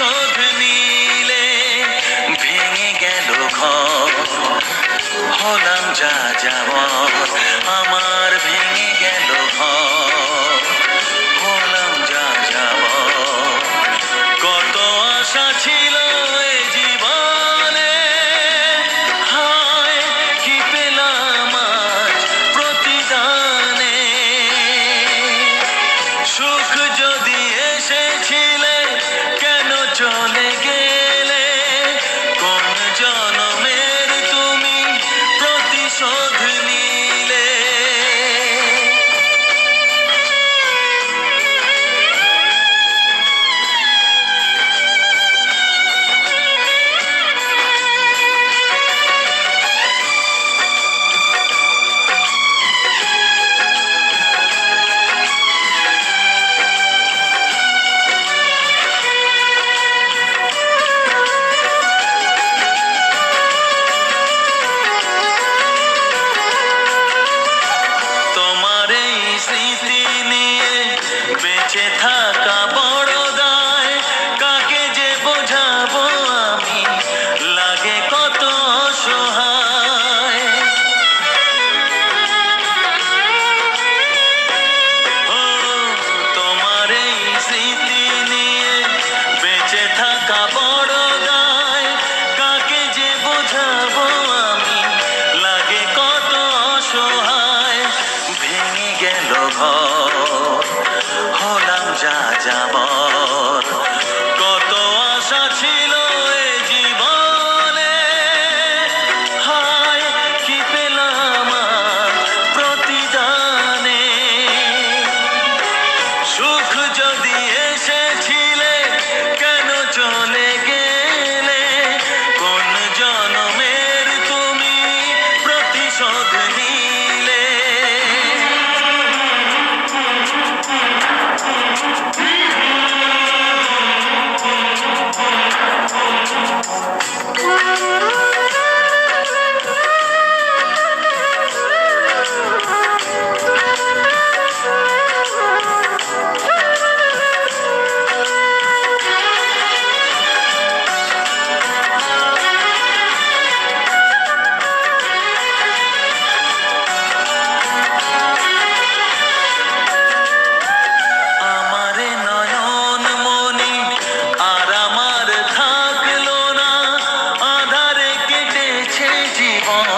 প্রতিশোধ নিলে ভেঙে গেল ঘর, হলাম যা যাওয়ার, আমার ভেঙে গেল ঘর, হলাম যা যাওয়ার। কত আশা ছিল এ জীবনে, হায় কি পেলাম আজ প্রতিদানে। সুখ যদি এসেছিলে কেন চলে গেলে, কোন জনমের তুমি প্রতিশোধ নিলে। স্মৃতি নিয়ে বেঁচে থাকা বড় দায়, কাকে যে বোঝাবো আমি, লাগে কত অসহায়। ও তোমার এই স্মৃতি নিয়ে বেঁচে থাকা বড় দায়, কাকে যে বোঝাবো আমি, লাগে কত অসহায়। ভেঙে গেল ঘর, হলাম যা যাবার, কত আশা ছিল এ জীবনে, হায় কি পেলাম আজ প্রতিদানে। সুখ যদি এসেছিলে কেন চলে গেলে, কোন জনমের তুমি প্রতিশোধ নিলে। জীবন